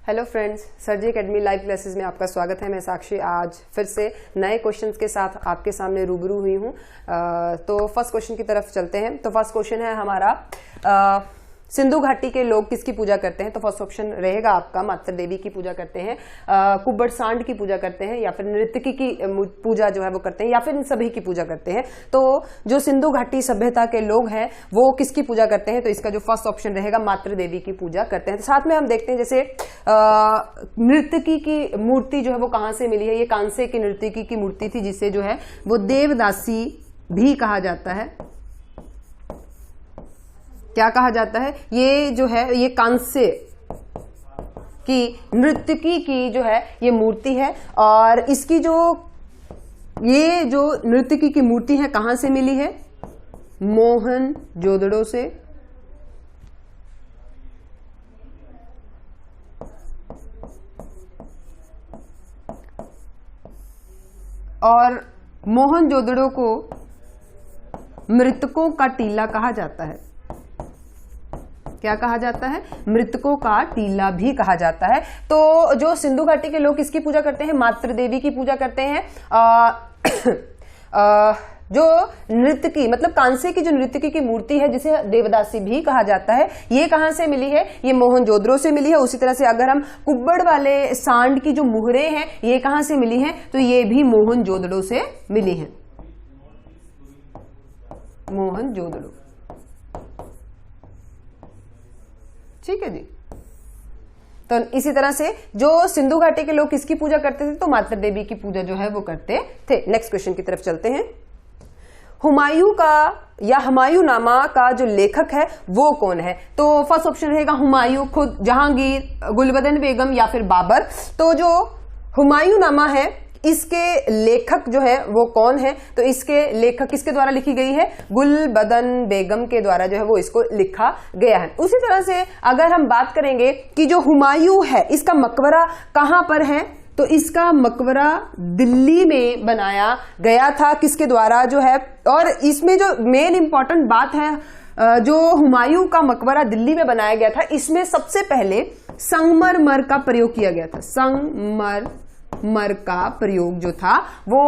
Hello friends, सरजी academy live classes में आपका स्वागत है। मैं साक्षी आज फिर से नए क्वेश्चंस के साथ आपके सामने रूबरू हुई हूँ। तो फर्स्ट क्वेश्चन की तरफ चलते हैं। तो फर्स्ट क्वेश्चन है हमारा, सिंधु घाटी के लोग किसकी पूजा करते हैं? तो फर्स्ट ऑप्शन रहेगा आपका मातृ देवी की पूजा करते हैं, कुब्बड़ सांड की पूजा करते हैं, या फिर नृत्यकी की पूजा जो है वो करते हैं, या फिर इन सभी की पूजा करते हैं। तो जो सिंधु घाटी सभ्यता के लोग हैं वो किसकी पूजा करते हैं? तो इसका जो फर्स्ट ऑप्शन रहेगा मातृ देवी की पूजा करते हैं। तो साथ में हम देखते हैं जैसे नृत्यकी की मूर्ति जो है वो कहां से मिली है। ये कांसे की नृत्यकी की मूर्ति थी जिसे जो है वो देवदासी भी कहा जाता है। क्या कहा जाता है? ये जो है ये कांसे की नृत्यकी की जो है ये मूर्ति है, और इसकी जो ये जो नृत्यकी की मूर्ति है कहां से मिली है? मोहनजोदड़ो से। और मोहनजोदड़ो को मृतकों का टीला कहा जाता है। क्या कहा जाता है? मृतकों का टीला भी कहा जाता है। तो जो सिंधु घाटी के लोग किसकी पूजा करते हैं? मातृ देवी की पूजा करते हैं। जो नृत्यकी मतलब कांसे की जो नृत्यकी की मूर्ति है जिसे देवदासी भी कहा जाता है, ये कहां से मिली है? ये मोहनजोदड़ो से मिली है। उसी तरह से अगर हम कुब्बड़ वाले सांड की जो मुहरें हैं ये कहां से मिली हैं? तो ये भी मोहनजोदड़ो से मिली हैं। मोहनजोदड़ो, ठीक है जी। तो इसी तरह से जो सिंधु घाटी के लोग किसकी पूजा करते थे? तो मातृ देवी की पूजा जो है वो करते थे। नेक्स्ट क्वेश्चन की तरफ चलते हैं। हुमायूं का या हुमायूंनामा का जो लेखक है वो कौन है? तो फर्स्ट ऑप्शन रहेगा हुमायूं खुद, जहांगीर, गुलबदन बेगम या फिर बाबर। तो जो हुमायूंनामा है इसके लेखक जो है वो कौन है? तो इसके लेखक किसके द्वारा लिखी गई है? गुलबदन बेगम के द्वारा जो है वो इसको लिखा गया है। उसी तरह से अगर हम बात करेंगे कि जो हुमायूं है इसका मकबरा कहां पर है? तो इसका मकबरा दिल्ली में बनाया गया था। किसके द्वारा जो है? और इसमें जो मेन इंपॉर्टेंट बात है, जो हुमायूं का मकबरा दिल्ली में बनाया गया था इसमें सबसे पहले संगमरमर का प्रयोग किया गया था। संगमरमर का प्रयोग जो था वो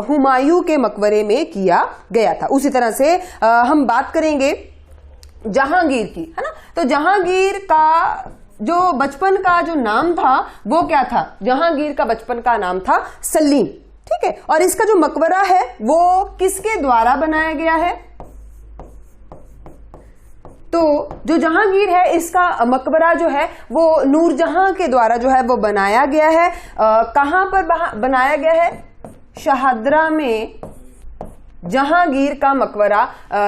हुमायूं के मकबरे में किया गया था। उसी तरह से हम बात करेंगे जहांगीर की, है ना। तो जहांगीर का जो बचपन का जो नाम था वो क्या था? जहांगीर का बचपन का नाम था सलीम, ठीक है। और इसका जो मकबरा है वो किसके द्वारा बनाया गया है? तो जो जहांगीर है इसका मकबरा जो है वो नूरजहां के द्वारा जो है वो बनाया गया है। कहां पर बनाया गया है? शाहदरा में जहांगीर का मकबरा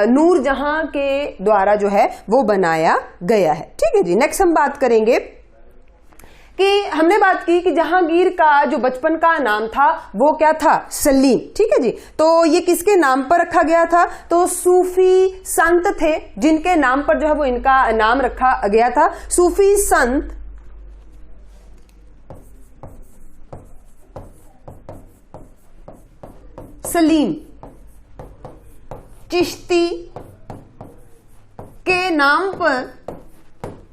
नूरजहां के द्वारा जो है वो बनाया गया है, ठीक है जी। नेक्स्ट हम बात करेंगे कि हमने बात की कि जहांगीर का जो बचपन का नाम था वो क्या था? सलीम, ठीक है जी। तो ये किसके नाम पर रखा गया था? तो सूफी संत थे जिनके नाम पर जो है वो इनका नाम रखा गया था। सूफी संत सलीम चिश्ती के नाम पर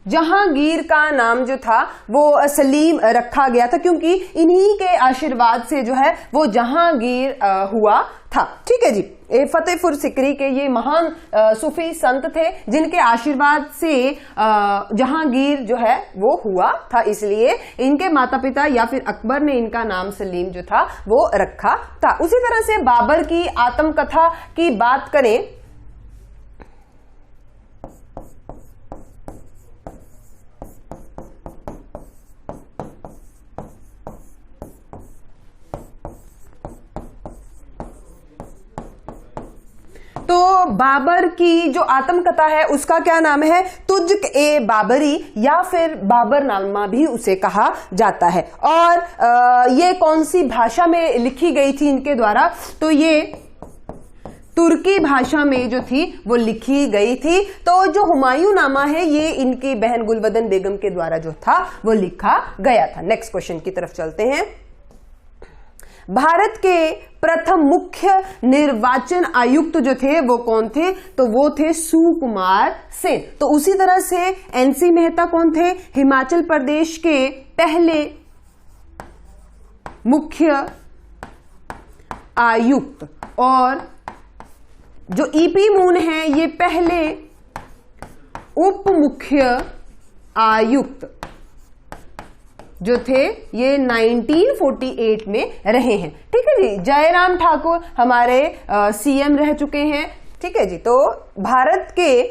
जहांगीर का नाम जो था वो सलीम रखा गया था, क्योंकि इन्हीं के आशीर्वाद से जो है वो जहांगीर हुआ था, ठीक है जी। फतेहपुर सिकरी के ये महान सूफी संत थे जिनके आशीर्वाद से जहांगीर जो है वो हुआ था, इसलिए इनके माता पिता या फिर अकबर ने इनका नाम सलीम जो था वो रखा था। उसी तरह से बाबर की आत्मकथा की बात करें तो बाबर की जो आत्मकथा है उसका क्या नाम है? तुज़्क़-ए-बाबरी या फिर बाबरनामा भी उसे कहा जाता है। और ये कौन सी भाषा में लिखी गई थी इनके द्वारा? तो ये तुर्की भाषा में जो थी वो लिखी गई थी। तो जो हुमायूंनामा है ये इनकी बहन गुलबदन बेगम के द्वारा जो था वो लिखा गया था। नेक्स्ट क्वेश्चन की तरफ चलते हैं। भारत के प्रथम मुख्य निर्वाचन आयुक्त जो थे वो कौन थे? तो वो थे सुकुमार सेन। तो उसी तरह से एनसी मेहता कौन थे? हिमाचल प्रदेश के पहले मुख्य आयुक्त। और जो ईपी मून है ये पहले उप मुख्य आयुक्त जो थे, ये 1948 में रहे हैं। ठीक है जी। जयराम ठाकुर हमारे सीएम रह चुके हैं। ठीक है जी। तो भारत के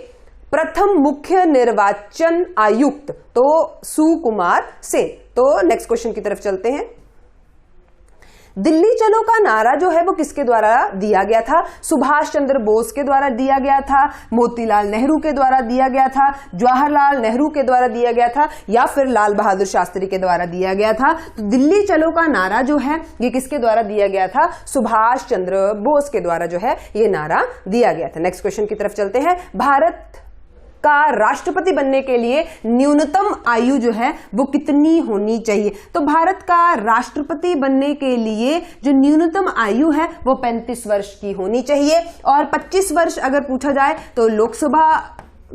प्रथम मुख्य निर्वाचन आयुक्त तो सुकुमार सेन। तो नेक्स्ट क्वेश्चन की तरफ चलते हैं। दिल्ली चलो का नारा जो है वो किसके द्वारा दिया गया था? सुभाष चंद्र बोस के द्वारा दिया गया था, मोतीलाल नेहरू के द्वारा दिया गया था, जवाहरलाल नेहरू के द्वारा दिया गया था, या फिर लाल बहादुर शास्त्री के द्वारा दिया गया था? तो दिल्ली चलो का नारा जो है ये किसके द्वारा दिया गया था? सुभाष चंद्र बोस के द्वारा जो है ये नारा दिया गया था। नेक्स्ट क्वेश्चन की तरफ चलते हैं। भारत का राष्ट्रपति बनने के लिए न्यूनतम आयु जो है वो कितनी होनी चाहिए? तो भारत का राष्ट्रपति बनने के लिए जो न्यूनतम आयु है वो 35 वर्ष की होनी चाहिए। और 25 वर्ष अगर पूछा जाए तो लोकसभा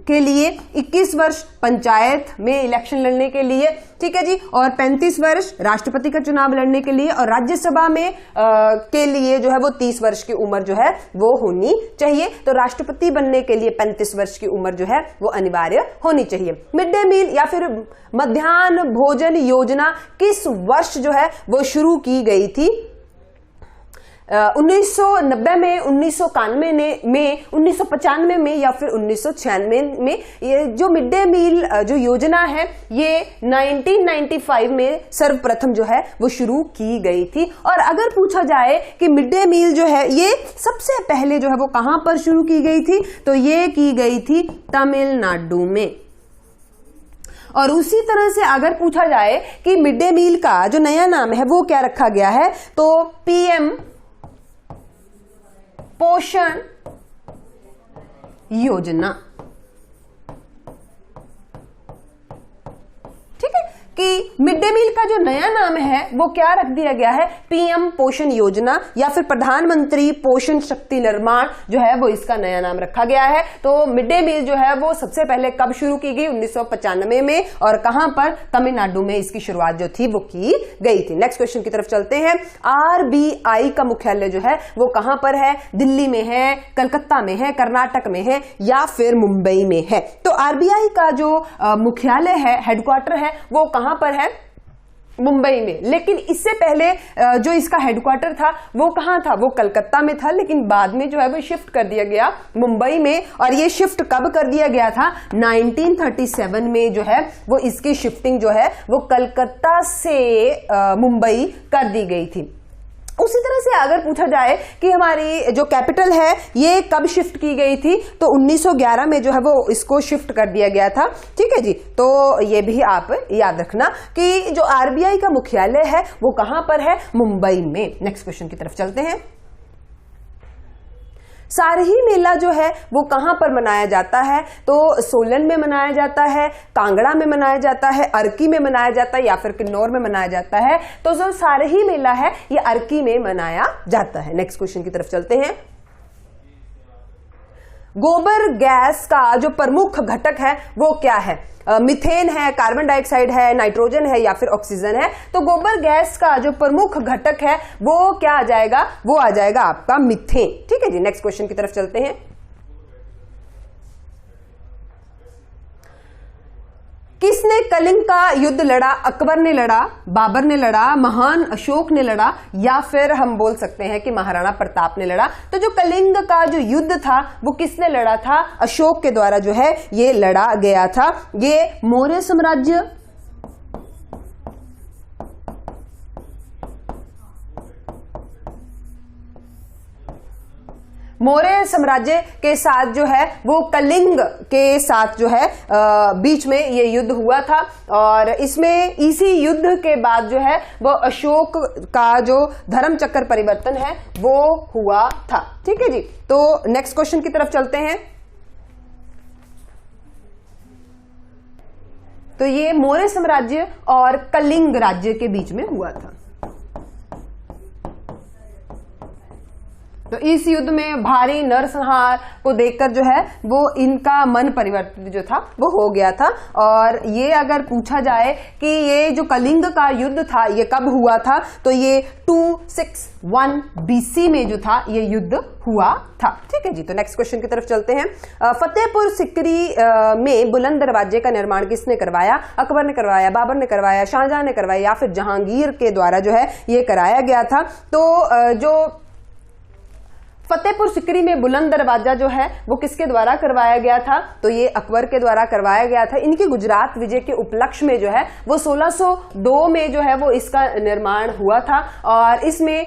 के लिए, 21 वर्ष पंचायत में इलेक्शन लड़ने के लिए। ठीक है जी। और 35 वर्ष राष्ट्रपति का चुनाव लड़ने के लिए, और राज्यसभा में के लिए जो है वो 30 वर्ष की उम्र जो है वो होनी चाहिए। तो राष्ट्रपति बनने के लिए 35 वर्ष की उम्र जो है वो अनिवार्य होनी चाहिए। मिड डे मील या फिर मध्याह्न भोजन योजना किस वर्ष जो है वो शुरू की गई थी? 1990 में, 1991 में, 1995 में या फिर 1996 में? ये जो मिड डे मील जो योजना है ये 1995 में सर्वप्रथम जो है वो शुरू की गई थी। और अगर पूछा जाए कि मिड डे मील जो है ये सबसे पहले जो है वो कहां पर शुरू की गई थी? तो ये की गई थी तमिलनाडु में। और उसी तरह से अगर पूछा जाए कि मिड डे मील का जो नया नाम है वो क्या रखा गया है? तो पीएम पोषण योजना। ठीक है कि मिड डे मील का जो नया नाम है वो क्या रख दिया गया है? पीएम पोषण योजना या फिर प्रधानमंत्री पोषण शक्ति निर्माण जो है वो इसका नया नाम रखा गया है। तो मिड डे मील जो है वो सबसे पहले कब शुरू की गई? 1995 में। और कहां पर? तमिलनाडु में इसकी शुरुआत जो थी वो की गई थी। नेक्स्ट क्वेश्चन की तरफ चलते हैं। आरबीआई का मुख्यालय जो है वो कहां पर है? दिल्ली में है, कलकत्ता में है, कर्नाटक में है, या फिर मुंबई में है? तो आरबीआई का जो मुख्यालय है, हेडक्वार्टर है, वो कहां पर है? मुंबई में। लेकिन इससे पहले जो इसका हेडक्वार्टर था वो कहां था? वो कलकत्ता में था, लेकिन बाद में जो है वो शिफ्ट कर दिया गया मुंबई में। और ये शिफ्ट कब कर दिया गया था? 1937 में जो है वो इसकी शिफ्टिंग जो है वो कलकत्ता से मुंबई कर दी गई थी। उसी तरह से अगर पूछा जाए कि हमारी जो कैपिटल है ये कब शिफ्ट की गई थी? तो 1911 में जो है वो इसको शिफ्ट कर दिया गया था। ठीक है जी। तो ये भी आप याद रखना कि जो आरबीआई का मुख्यालय है वो कहां पर है? मुंबई में। नेक्स्ट क्वेश्चन की तरफ चलते हैं। सारही मेला जो है वो कहां पर मनाया जाता है? तो सोलन में मनाया जाता है, कांगड़ा में मनाया जाता है, अर्की में मनाया जाता है, या फिर किन्नौर में मनाया जाता है? तो जो सारही मेला है ये अर्की में मनाया जाता है। नेक्स्ट क्वेश्चन की तरफ चलते हैं। गोबर गैस का जो प्रमुख घटक है वो क्या है? मीथेन है, कार्बन डाइऑक्साइड है, नाइट्रोजन है, या फिर ऑक्सीजन है? तो गोबर गैस का जो प्रमुख घटक है वो क्या आ जाएगा? वो आ जाएगा आपका मीथेन। ठीक है जी। नेक्स्ट क्वेश्चन की तरफ चलते हैं। किसने कलिंग का युद्ध लड़ा? अकबर ने लड़ा, बाबर ने लड़ा, महान अशोक ने लड़ा, या फिर हम बोल सकते हैं कि महाराणा प्रताप ने लड़ा? तो जो कलिंग का जो युद्ध था वो किसने लड़ा था? अशोक के द्वारा जो है ये लड़ा गया था। ये मौर्य साम्राज्य मौर्य साम्राज्य के साथ जो है वो कलिंग के साथ जो है बीच में ये युद्ध हुआ था। और इसमें इसी युद्ध के बाद जो है वो अशोक का जो धर्म चक्र परिवर्तन है वो हुआ था। ठीक है जी। तो नेक्स्ट क्वेश्चन की तरफ चलते हैं। तो ये मौर्य साम्राज्य और कलिंग राज्य के बीच में हुआ था। तो इस युद्ध में भारी नरसंहार को देखकर जो है वो इनका मन परिवर्तित जो था वो हो गया था। और ये अगर पूछा जाए कि ये जो कलिंग का युद्ध था ये कब हुआ था, तो ये 261 BC में जो था ये युद्ध हुआ था। ठीक है जी, तो नेक्स्ट क्वेश्चन की तरफ चलते हैं। फतेहपुर सिकरी में बुलंद दरवाजे का निर्माण किसने करवाया? अकबर ने करवाया, बाबर ने करवाया, शाहजहां ने करवाया या फिर जहांगीर के द्वारा जो है ये कराया गया था? तो जो फतेहपुर सिकरी में बुलंद दरवाजा जो है वो किसके द्वारा करवाया गया था? तो ये अकबर के द्वारा करवाया गया था। इनकी गुजरात विजय के उपलक्ष्य में जो है वो 1602 में जो है वो इसका निर्माण हुआ था और इसमें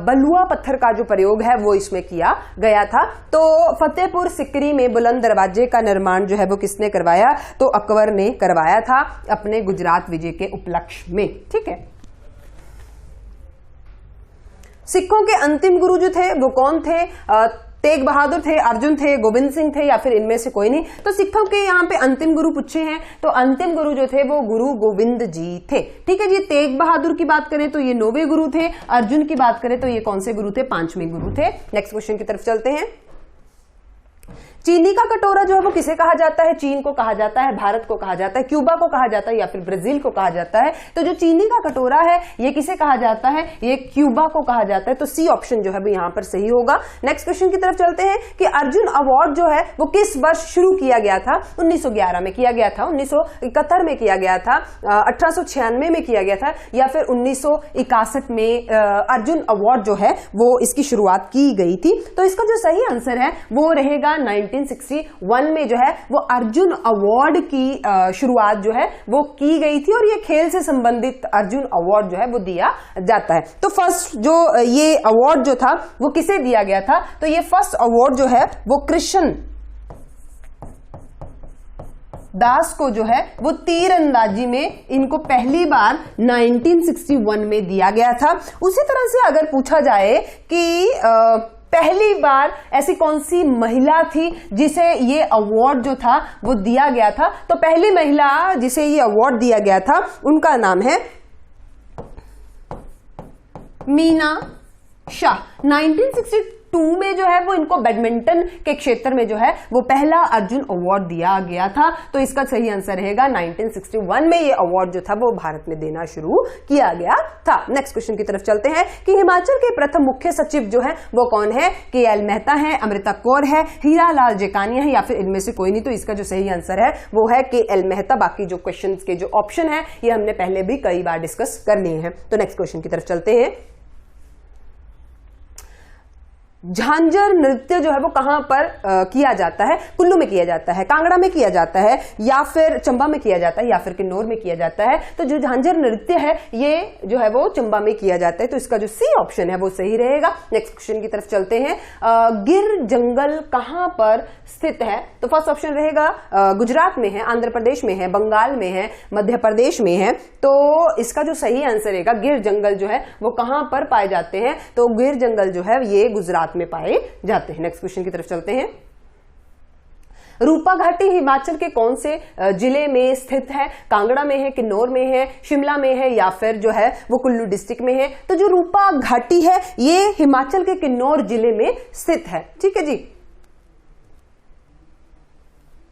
बलुआ पत्थर का जो प्रयोग है वो इसमें किया गया था। तो फतेहपुर सिकरी में बुलंद दरवाजे का निर्माण जो है वो किसने करवाया? तो अकबर ने करवाया था अपने गुजरात विजय के उपलक्ष्य में। ठीक है, सिखों के अंतिम गुरु जो थे वो कौन थे? तेग बहादुर थे, अर्जुन थे, गोविंद सिंह थे या फिर इनमें से कोई नहीं? तो सिखों के यहाँ पे अंतिम गुरु पूछे हैं, तो अंतिम गुरु जो थे वो गुरु गोविंद जी थे। ठीक है जी, तेग बहादुर की बात करें तो ये 9वें गुरु थे, अर्जुन की बात करें तो ये कौन से गुरु थे? 5वें गुरु थे। नेक्स्ट क्वेश्चन की तरफ चलते हैं। चीनी का कटोरा जो है वो किसे कहा जाता है? चीन को कहा जाता है, भारत को कहा जाता है, क्यूबा को कहा जाता है या फिर ब्राजील को कहा जाता है? तो जो चीनी का कटोरा है ये किसे कहा जाता है? ये क्यूबा को कहा जाता है। तो सी ऑप्शन जो है वो यहाँ पर सही होगा। नेक्स्ट क्वेश्चन की तरफ चलते हैं कि अर्जुन अवार्ड जो है वो किस वर्ष शुरू किया गया था? 1911 में किया गया था, 1971 में किया गया था, 1896 में किया गया था या फिर 1961 में अर्जुन अवार्ड जो है वो इसकी शुरुआत की गई थी? तो इसका जो सही आंसर है वो रहेगा 1961 में जो है वो अर्जुन अवार्ड की शुरुआत जो है वो की गई थी और ये खेल से संबंधित अर्जुन अवार्ड जो है वो दिया जाता है। तो फर्स्ट जो ये अवार्ड जो था वो किसे दिया गया था? तो ये फर्स्ट अवार्ड जो है वो कृष्ण दास को जो है वो तीरंदाजी में इनको पहली बार 1961 में दिया गया था। उसी तरह से अगर पूछा जाए कि पहली बार ऐसी कौन सी महिला थी जिसे ये अवार्ड जो था वो दिया गया था, तो पहली महिला जिसे ये अवार्ड दिया गया था उनका नाम है मीना शाह। 1962 में जो है वो इनको बैडमिंटन के क्षेत्र में जो है वो पहला अर्जुन अवार्ड दिया गया था। तो इसका सही आंसर रहेगा 1961 में ये अवार्ड जो था वो भारत में देना शुरू किया गया था। नेक्स्ट क्वेश्चन की तरफ चलते हैं कि हिमाचल के प्रथम मुख्य सचिव जो है वो कौन है? KL मेहता है, अमृता कौर है, हीरा लाल जेकानिया है या फिर इनमें से कोई नहीं? तो इसका जो सही आंसर है वो है KL मेहता। बाकी जो क्वेश्चन के जो ऑप्शन है ये हमने पहले भी कई बार डिस्कस कर लिए हैं। तो नेक्स्ट क्वेश्चन की तरफ चलते हैं। झांझर नृत्य जो है वो कहां पर किया जाता है? कुल्लू में किया जाता है, कांगड़ा में किया जाता है या फिर चंबा में किया जाता है या फिर किन्नौर में किया जाता है? तो जो झांझर नृत्य है ये जो है वो चंबा में किया जाता है। तो इसका जो सी ऑप्शन है वो सही रहेगा। नेक्स्ट क्वेश्चन की तरफ चलते हैं। गिर जंगल कहां पर स्थित है? तो फर्स्ट ऑप्शन रहेगा गुजरात में है, आंध्र प्रदेश में है, बंगाल में है, मध्य प्रदेश में है। तो इसका जो सही आंसर रहेगा गिर जंगल जो है वो कहां पर पाए जाते हैं? तो गिर जंगल जो है ये गुजरात में पाए जाते हैं। नेक्स्ट क्वेश्चन की तरफ चलते हैं। रूपा घाटी हिमाचल के कौन से जिले में स्थित है? कांगड़ा में है, किन्नौर में है, शिमला में है या फिर जो है वो कुल्लू डिस्ट्रिक्ट में है? तो जो रूपा घाटी है ये हिमाचल के किन्नौर जिले में स्थित है। ठीक है जी,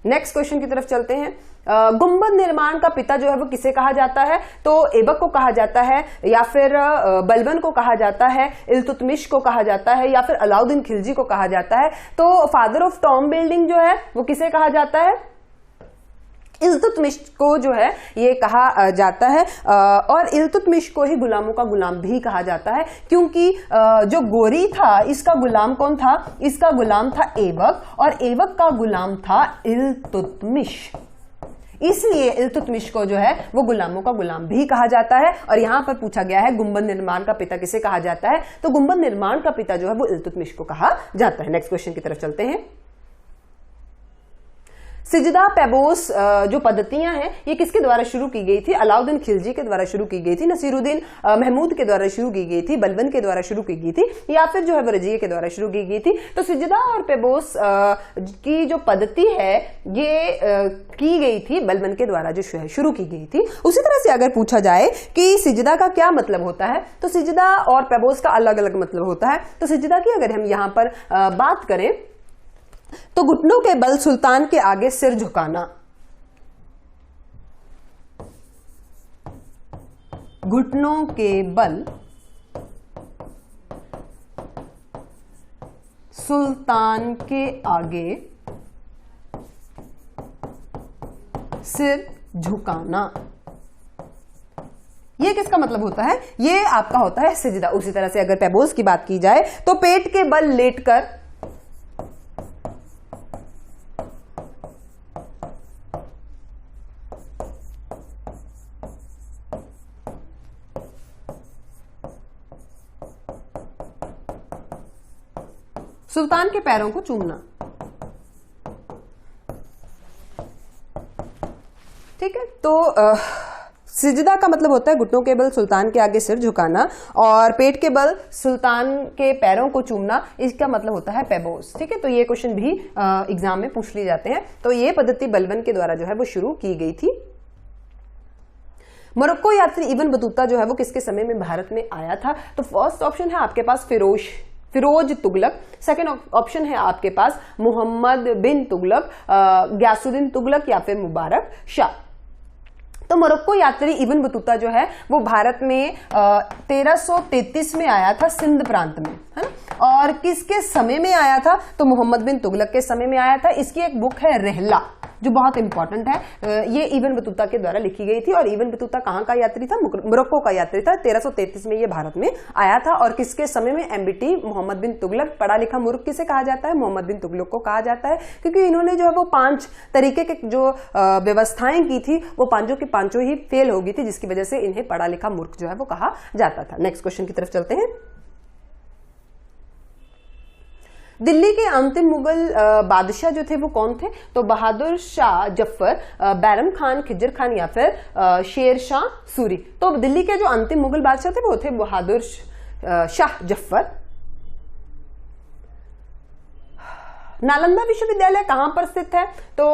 नेक्स्ट क्वेश्चन की तरफ चलते हैं। गुंबद निर्माण का पिता जो है वो किसे कहा जाता है? तो ऐबक को कहा जाता है या फिर बलबन को कहा जाता है, इल्तुतमिश को कहा जाता है या फिर अलाउद्दीन खिलजी को कहा जाता है? तो फादर ऑफ टॉम बिल्डिंग जो है वो किसे कहा जाता है? इल्तुतमिश को जो है ये कहा जाता है और इल्तुतमिश को ही गुलामों का गुलाम भी कहा जाता है क्योंकि जो गोरी था इसका गुलाम कौन था? इसका गुलाम था ऐबक और ऐबक का गुलाम था इल्तुतमिश, इसलिए इल्तुतमिश को जो है वो गुलामों का गुलाम भी कहा जाता है। और यहां पर पूछा गया है गुंबद निर्माण का पिता किसे कहा जाता है? तो गुंबद निर्माण का पिता जो है वो इल्तुतमिश को कहा जाता है। नेक्स्ट क्वेश्चन की तरफ चलते हैं। सिजदा पैबोस जो पद्धतियां हैं ये किसके द्वारा शुरू की गई थी? अलाउद्दीन खिलजी के द्वारा शुरू की गई थी, नसीरुद्दीन महमूद के द्वारा शुरू की गई थी, बलबन के द्वारा शुरू की गई थी, या फिर जो है वो रजिया के द्वारा शुरू की गई थी। तो सिजदा और पैबोस की जो पद्धति है ये की गई थी बलबन के द्वारा जो शुरू की गई थी। उसी तरह से अगर पूछा जाए कि सिजदा का क्या मतलब होता है, तो सिजदा और पैबोस का अलग अलग मतलब होता है। तो सिजदा की अगर हम यहां पर बात करें तो घुटनों के बल सुल्तान के आगे सिर झुकाना, घुटनों के बल सुल्तान के आगे सिर झुकाना, ये किसका मतलब होता है? ये आपका होता है सिजदा। उसी तरह से अगर पैबोस की बात की जाए तो पेट के बल लेटकर सुल्तान के पैरों को चूमना। ठीक है, तो सिजदा का मतलब होता है घुटनों के बल सुल्तान के आगे सिर झुकाना, और पेट के बल सुल्तान के पैरों को चूमना, इसका मतलब होता है पैबोस। ठीक है, तो ये क्वेश्चन भी एग्जाम में पूछ लिए जाते हैं। तो ये पद्धति बलबन के द्वारा जो है वो शुरू की गई थी। मोरक्को यात्री इब्न बतूता जो है वो किसके समय में भारत में आया था? तो फर्स्ट ऑप्शन है आपके पास फिरोज तुगलक, सेकंड ऑप्शन है आपके पास मोहम्मद बिन तुगलक, गयासुद्दीन तुगलक, या फिर मुबारक शाह। तो मोरक्को यात्री इब्न बतूता जो है वो भारत में 1333 में आया था, सिंध प्रांत में, है ना। और किसके समय में आया था? तो मोहम्मद बिन तुगलक के समय में आया था। इसकी एक बुक है रहला, जो बहुत इंपॉर्टेंट है। ये इब्न बतूता के द्वारा लिखी गई थी। और इब्न बतूता कहाँ का यात्री था? मोरक्को का यात्री था। 1333 में ये भारत में आया था। और किसके समय में? एमबीटी मोहम्मद बिन तुगलक। पढ़ा लिखा मूर्ख किसे कहा जाता है? मोहम्मद बिन तुगलक को कहा जाता है, क्योंकि इन्होंने जो है वो 5 तरीके के जो व्यवस्थाएं की थी वो पांचों की पांचों ही फेल हो गई थी, जिसकी वजह से इन्हें पढ़ा लिखा मूर्ख जो है वो कहा जाता था। नेक्स्ट क्वेश्चन की तरफ चलते हैं। दिल्ली के अंतिम मुगल बादशाह जो थे वो कौन थे? तो बहादुर शाह जफर, बैरम खान, खिजर खान, या फिर शेर शाह सूरी। तो दिल्ली के जो अंतिम मुगल बादशाह थे वो थे बहादुर शाह जफर। नालंदा विश्वविद्यालय कहां पर स्थित है? तो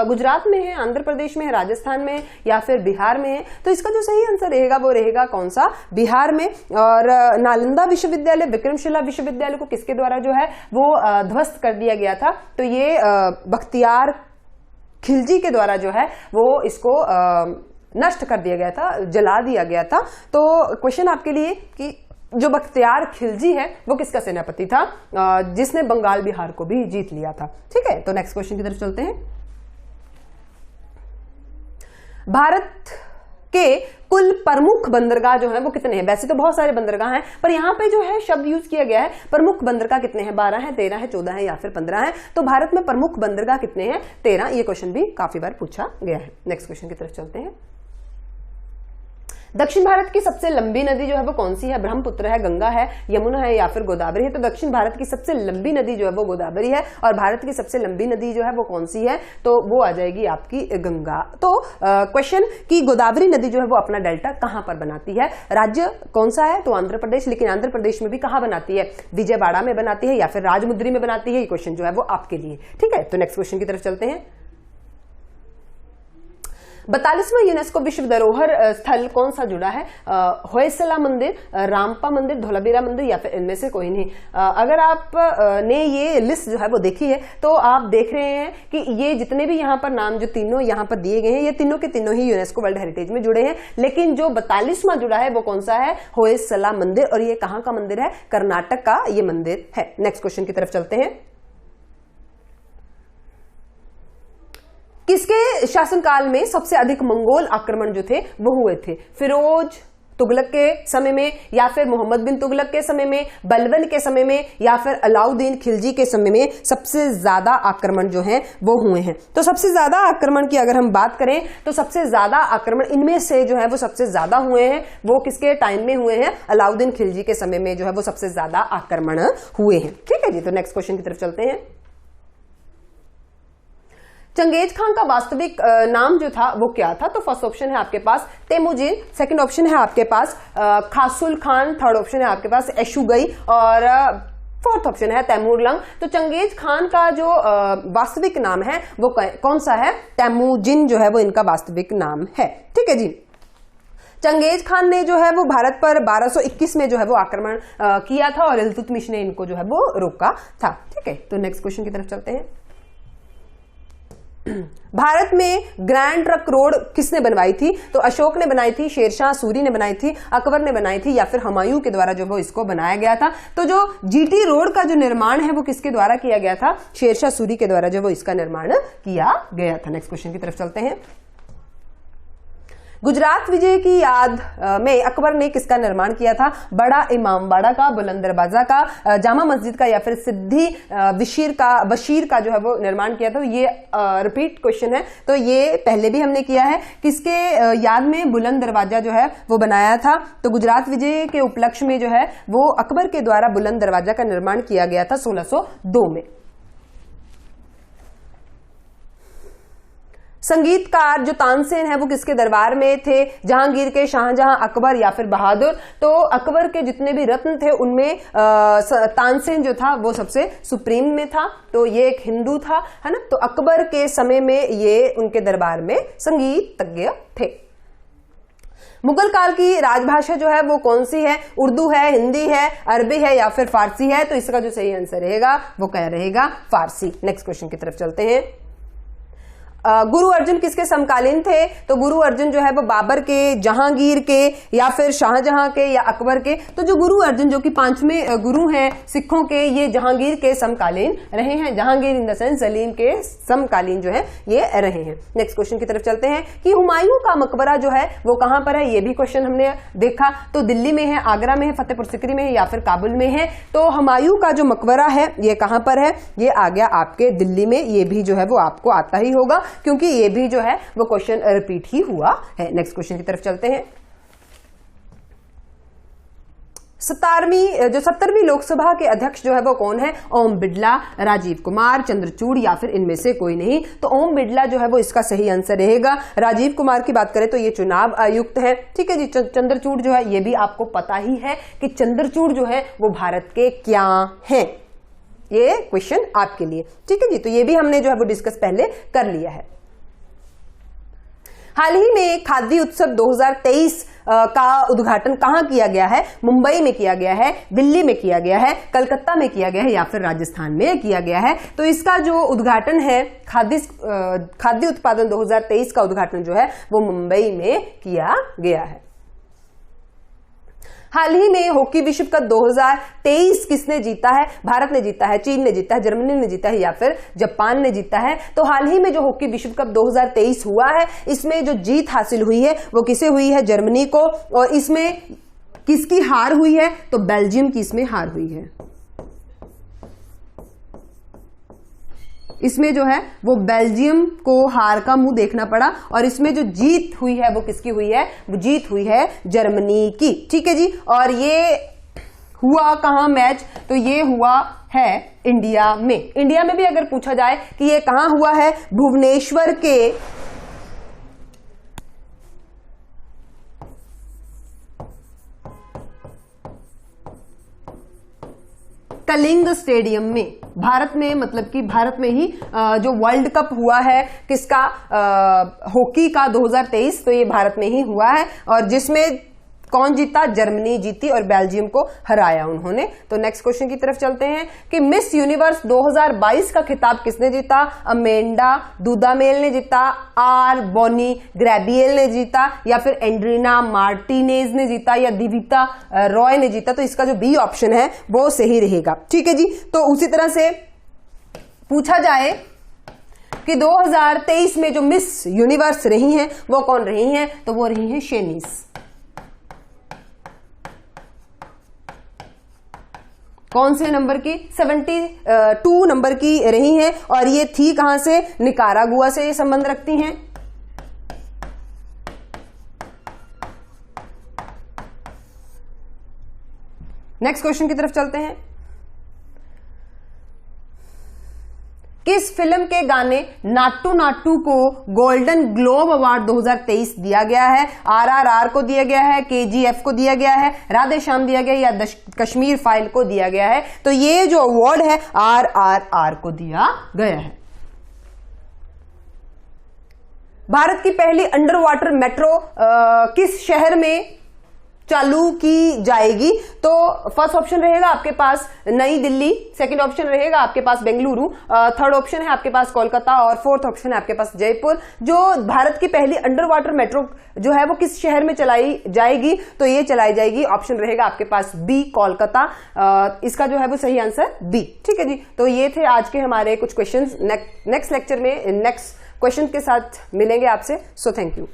गुजरात में है, आंध्र प्रदेश में है, राजस्थान में, या फिर बिहार में है। तो इसका जो सही आंसर रहेगा वो रहेगा कौन सा? बिहार में। और नालंदा विश्वविद्यालय, विक्रमशिला विश्वविद्यालय को किसके द्वारा जो है वो ध्वस्त कर दिया गया था? तो ये बख्तियार खिलजी के द्वारा जो है वो इसको नष्ट कर दिया गया था, जला दिया गया था। तो क्वेश्चन आपके लिए कि जो बख्तियार खिलजी है वो किसका सेनापति था, जिसने बंगाल बिहार को भी जीत लिया था। ठीक है, तो नेक्स्ट क्वेश्चन की तरफ चलते हैं। भारत के कुल प्रमुख बंदरगाह जो है वो कितने हैं? वैसे तो बहुत सारे बंदरगाह हैं, पर यहाँ पे जो है शब्द यूज किया गया है प्रमुख बंदरगाह कितने हैं? 12 है, 13 है, 14 है, या फिर 15 है। तो भारत में प्रमुख बंदरगाह कितने हैं? 13। ये क्वेश्चन भी काफी बार पूछा गया है। नेक्स्ट क्वेश्चन की तरफ चलते हैं। दक्षिण भारत की सबसे लंबी नदी जो है वो कौन सी है? ब्रह्मपुत्र है, गंगा है, यमुना है, या फिर गोदावरी है। तो दक्षिण भारत की सबसे लंबी नदी जो है वो गोदावरी है। और भारत की सबसे लंबी नदी जो है वो कौन सी है? तो वो आ जाएगी आपकी गंगा। तो क्वेश्चन की गोदावरी नदी जो है वो अपना डेल्टा कहां पर बनाती है? राज्य कौन सा है? तो आंध्र प्रदेश। लेकिन आंध्र प्रदेश में भी कहां बनाती है? विजयवाड़ा में बनाती है, या फिर राजमुद्री में बनाती है। ये क्वेश्चन जो है वो आपके लिए। ठीक है, तो नेक्स्ट क्वेश्चन की तरफ चलते हैं। 42वां यूनेस्को विश्व धरोहर स्थल कौन सा जुड़ा है? होयसला मंदिर, रामपा मंदिर, धोलावीरा मंदिर, या फिर इनमें से कोई नहीं। अगर आप ने ये लिस्ट जो है वो देखी है तो आप देख रहे हैं कि ये जितने भी यहाँ पर नाम जो तीनों यहाँ पर दिए गए हैं ये तीनों के तीनों ही यूनेस्को वर्ल्ड हेरिटेज में जुड़े हैं। लेकिन जो 42वां जुड़ा है वो कौन सा है? होयसला मंदिर। और ये कहाँ का मंदिर है? कर्नाटक का ये मंदिर है। नेक्स्ट क्वेश्चन की तरफ चलते हैं। किसके शासनकाल में सबसे अधिक मंगोल आक्रमण जो थे वो हुए थे? फिरोज तुगलक के समय में, या फिर मोहम्मद बिन तुगलक के समय में, बलबन के समय में, या फिर अलाउद्दीन खिलजी के समय में सबसे ज्यादा आक्रमण जो हैं वो हुए हैं? तो सबसे ज्यादा आक्रमण की अगर हम बात करें तो सबसे ज्यादा आक्रमण इनमें से जो है वो सबसे ज्यादा हुए हैं वो किसके टाइम में हुए हैं? अलाउद्दीन खिलजी के समय में जो है वो सबसे ज्यादा आक्रमण हुए हैं। ठीक है जी, तो नेक्स्ट क्वेश्चन की तरफ चलते हैं। चंगेज खान का वास्तविक नाम जो था वो क्या था? तो फर्स्ट ऑप्शन है आपके पास तेमुजिन, सेकंड ऑप्शन है आपके पास खासुल खान, थर्ड ऑप्शन है आपके पास एशुगई और फोर्थ ऑप्शन है तैमूरलंग। तो चंगेज खान का जो वास्तविक नाम है वो कौन सा है? तेमुजिन जो है वो इनका वास्तविक नाम है। ठीक है जी। चंगेज खान ने जो है वो भारत पर 1221 में जो है वो आक्रमण किया था और इल्तुतमिश ने इनको जो है वो रोका था। ठीक है, तो नेक्स्ट क्वेश्चन की तरफ चलते हैं। भारत में ग्रैंड ट्रंक रोड किसने बनवाई थी? तो अशोक ने बनाई थी, शेरशाह सूरी ने बनाई थी, अकबर ने बनाई थी या फिर हुमायूं के द्वारा जो वो इसको बनाया गया था? तो जो जीटी रोड का जो निर्माण है वो किसके द्वारा किया गया था? शेरशाह सूरी के द्वारा जो वो इसका निर्माण किया गया था। नेक्स्ट क्वेश्चन की तरफ चलते हैं। गुजरात विजय की याद में अकबर ने किसका निर्माण किया था? बड़ा इमामबाड़ा का, बुलंद दरवाजा का, जामा मस्जिद का या फिर सिद्धि बशीर का जो है वो निर्माण किया था? ये रिपीट क्वेश्चन है, तो ये पहले भी हमने किया है। किसके याद में बुलंद दरवाजा जो है वो बनाया था? तो गुजरात विजय के उपलक्ष्य में जो है वो अकबर के द्वारा बुलंद दरवाजा का निर्माण किया गया था 1602 में। संगीतकार जो तानसेन है वो किसके दरबार में थे? जहांगीर के, शाहजहां, अकबर या फिर बहादुर? तो अकबर के जितने भी रत्न थे उनमें तानसेन जो था वो सबसे सुप्रीम में था। तो ये एक हिंदू था, है ना। तो अकबर के समय में ये उनके दरबार में संगीतज्ञ थे। मुगल काल की राजभाषा जो है वो कौन सी है? उर्दू है, हिंदी है, अरबी है या फिर फारसी है? तो इसका जो सही आंसर रहेगा वो क्या रहेगा? फारसी। नेक्स्ट क्वेश्चन की तरफ चलते हैं। गुरु अर्जुन किसके समकालीन थे? तो गुरु अर्जुन जो है वो बाबर के, जहांगीर के या फिर शाहजहां के या अकबर के? तो जो गुरु अर्जुन जो कि 5वें गुरु हैं सिखों के, ये जहांगीर के समकालीन रहे हैं। Jahangir in the sense Salim के समकालीन जो है ये रहे हैं। नेक्स्ट क्वेश्चन की तरफ चलते हैं कि हुमायूं का मकबरा जो है वो कहां पर है? ये भी क्वेश्चन हमने देखा। तो दिल्ली में है, आगरा में है, फतेहपुर सिकरी में है या फिर काबुल में है? तो हुमायूं का जो मकबरा है ये कहां पर है? ये आ गया आपके दिल्ली में। ये भी जो है वो आपको आता ही होगा क्योंकि ये भी जो है वो क्वेश्चन रिपीट ही हुआ है। नेक्स्ट क्वेश्चन की तरफ चलते हैं। 17वीं लोकसभा के अध्यक्ष जो है वो कौन है? ओम बिड़ला, राजीव कुमार, चंद्रचूड़ या फिर इनमें से कोई नहीं? तो ओम बिड़ला जो है वो इसका सही आंसर रहेगा। राजीव कुमार की बात करें तो ये चुनाव आयुक्त है। ठीक है जी। चंद्रचूड़ जो है ये भी आपको पता ही है कि चंद्रचूड़ जो है वो भारत के क्या हैं। ये क्वेश्चन आपके लिए। ठीक है जी। तो ये भी हमने जो है वो डिस्कस पहले कर लिया है। हाल ही में खादी उत्सव 2023 का उद्घाटन कहां किया गया है? मुंबई में किया गया है, दिल्ली में किया गया है, कलकत्ता में किया गया है या फिर राजस्थान में किया गया है? तो इसका जो उद्घाटन है खाद्य उत्पादन 2023 का उद्घाटन जो है वो मुंबई में किया गया है। हाल ही में हॉकी विश्व कप 2023 किसने जीता है? भारत ने जीता है, चीन ने जीता है, जर्मनी ने जीता है या फिर जापान ने जीता है? तो हाल ही में जो हॉकी विश्व कप 2023 हुआ है इसमें जो जीत हासिल हुई है वो किसे हुई है? जर्मनी को। और इसमें किसकी हार हुई है? तो बेल्जियम की इसमें हार हुई है। इसमें जो है वो बेल्जियम को हार का मुंह देखना पड़ा और इसमें जो जीत हुई है वो किसकी हुई है? वो जीत हुई है जर्मनी की। ठीक है जी। और ये हुआ कहां मैच? तो ये हुआ है इंडिया में। इंडिया में भी अगर पूछा जाए कि ये कहां हुआ है? भुवनेश्वर के कलिंग स्टेडियम में, भारत में, मतलब कि भारत में ही जो वर्ल्ड कप हुआ है किसका? हॉकी का 2023, तो ये भारत में ही हुआ है और जिसमें कौन जीता? जर्मनी जीती और बेल्जियम को हराया उन्होंने। तो नेक्स्ट क्वेश्चन की तरफ चलते हैं कि मिस यूनिवर्स 2022 का खिताब किसने जीता? अमेंडा डुडामेल ने जीता, आर बॉनी ग्रेबियल ने जीता या फिर एंड्रीना मार्टिनेज ने जीता या दिविता रॉय ने जीता? तो इसका जो बी ऑप्शन है वो सही रहेगा। ठीक है जी। तो उसी तरह से पूछा जाए कि 2023 में जो मिस यूनिवर्स रही हैं वो कौन रही हैं? तो वो रही हैं शेनिस। कौन से नंबर की? 72 नंबर की रही हैं और ये थी कहां से? निकारागुआ से ये संबंध रखती हैं। नेक्स्ट क्वेश्चन की तरफ चलते हैं। किस किस फिल्म के गाने नाट्टू नाट्टू को गोल्डन ग्लोब अवार्ड 2023 दिया गया है? RRR को दिया गया है, KGF को दिया गया है, राधे श्याम दिया गया या कश्मीर फाइल को दिया गया है? तो ये जो अवार्ड है RRR को दिया गया है। भारत की पहली अंडर वाटर मेट्रो किस शहर में चालू की जाएगी? तो फर्स्ट ऑप्शन रहेगा आपके पास नई दिल्ली, सेकंड ऑप्शन रहेगा आपके पास बेंगलुरु, थर्ड ऑप्शन है आपके पास कोलकाता और फोर्थ ऑप्शन है आपके पास जयपुर। जो भारत की पहली अंडर वाटर मेट्रो जो है वो किस शहर में चलाई जाएगी? तो ये चलाई जाएगी, ऑप्शन रहेगा आपके पास बी कोलकाता। इसका जो है वो सही आंसर बी। ठीक है जी, तो ये थे आज के हमारे कुछ क्वेश्चंस। नेक्स्ट लेक्चर में नेक्स्ट क्वेश्चन के साथ मिलेंगे आपसे। So thank you.